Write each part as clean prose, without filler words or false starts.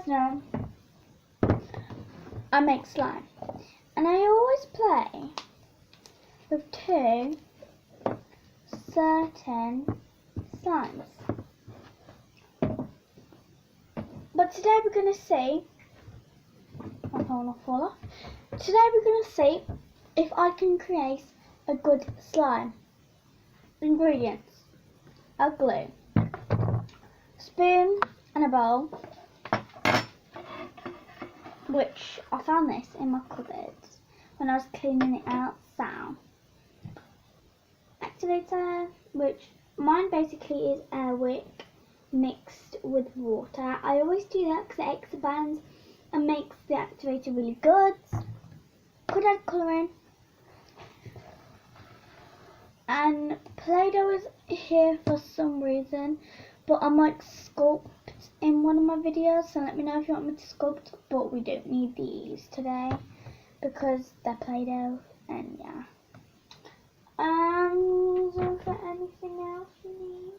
guys know, I make slime. And I always play with two certain slimes. But today we're going to see, my phone will fall off. Today we're going to see if I can create a good slime. Ingredients: a glue, spoon and a bowl, which I found this in my cupboard when I was cleaning it out. So, activator, which mine basically is air wick mixed with water. I always do that because it expands and makes the activator really good. Could add colouring. And Play-Doh is here for some reason, but I might sculpt in one of my videos, so let me know if you want me to sculpt, but we don't need these today because they're Play-Doh, and yeah. Is there anything else you need?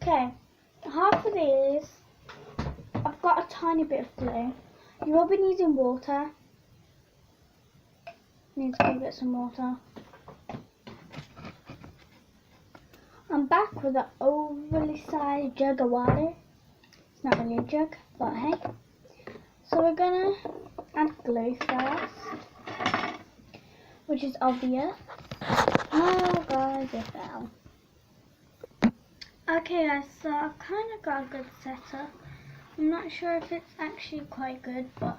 Okay, half of these, I've got a tiny bit of glue. You will be needing water. Need to give it some water. I'm back with an overly sized jug of water. It's not really a jug, but hey. So we're gonna add glue first, which is obvious. Oh guys, it fell. Okay guys, so I've kind of got a good setup. I'm not sure if it's actually quite good, but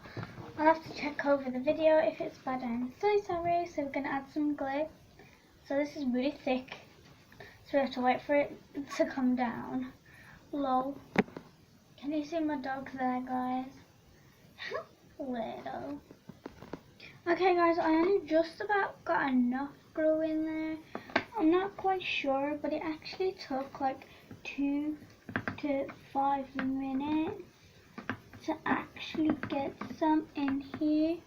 I'll have to check over the video. If it's bad, I'm so sorry. So we're going to add some glue. So this is really thick, so we have to wait for it to come down. Lol. Can you see my dog there, guys? Little. Okay guys, I only just about got enough glue in there. I'm not quite sure, but it actually took like 2 to 5 minutes to actually get some in here.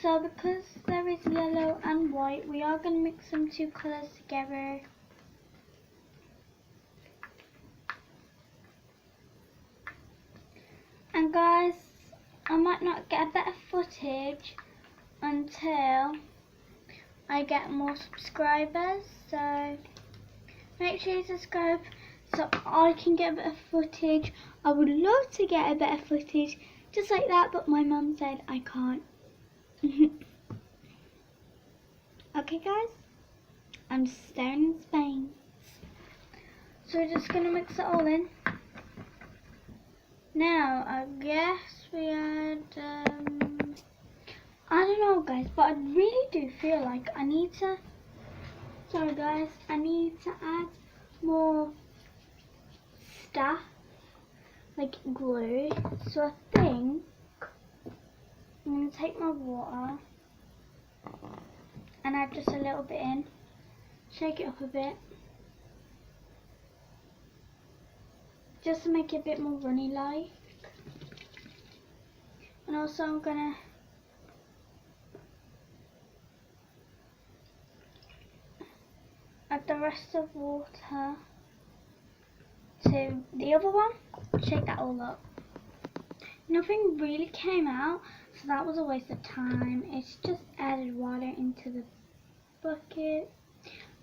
So because there is yellow and white, we are going to mix some two colours together. And guys, I might not get a better footage until I get more subscribers, so make sure you subscribe so I can get a better footage. I would love to get a better footage just like that, but my mum said I can't. Okay guys, I'm just staring in Spain. So we're just gonna mix it all in. Now I guess we add I don't know guys, but I really do feel like I need to, sorry guys, I need to add more stuff like glue. So I think I'm going to take my water and add just a little bit in, shake it up a bit, just to make it a bit more runny like. And also I'm going to add the rest of water to the other one, shake that all up. Nothing really came out, so that was a waste of time. It's just added water into the bucket.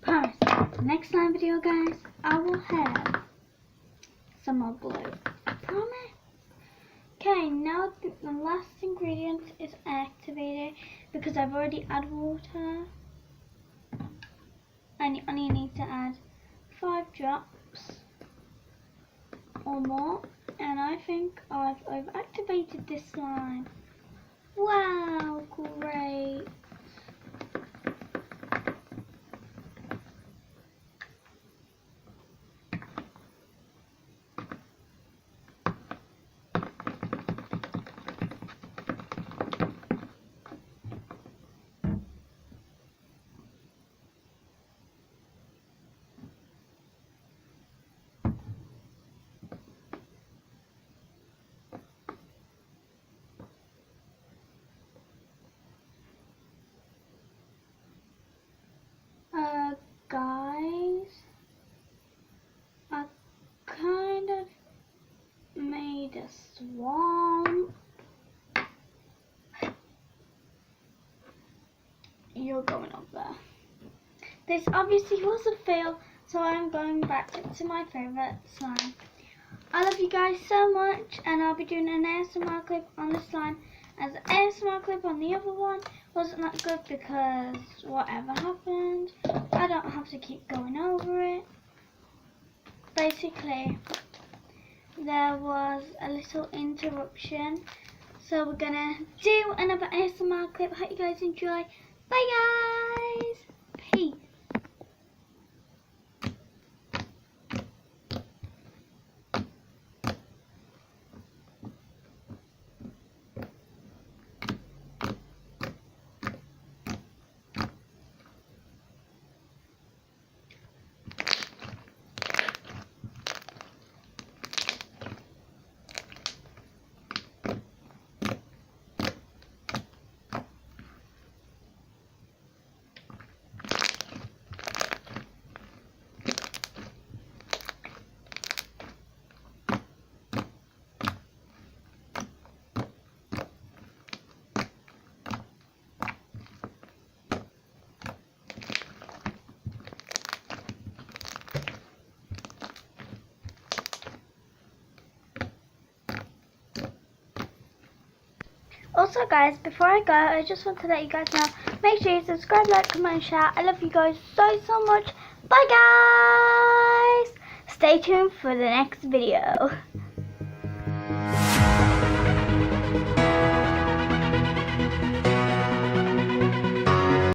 Promise, next slime video guys, I will have some more glue. I promise. Okay, now the last ingredient is activator, because I've already added water. And you only need to add 5 drops or more, and I think I've activated this slime. Wow, great. you're going up there. This obviously was a fail, so I'm going back to my favourite slime. I love you guys so much, and I'll be doing an ASMR clip on the slime, as the ASMR clip on the other one wasn't that good because whatever happened. I don't have to keep going over it. Basically, there was a little interruption, so we're gonna do another ASMR clip. Hope you guys enjoy. Bye guys! Peace! Also guys, before I go, I just want to let you guys know, make sure you subscribe, like, comment and share. I love you guys so much. Bye guys! Stay tuned for the next video.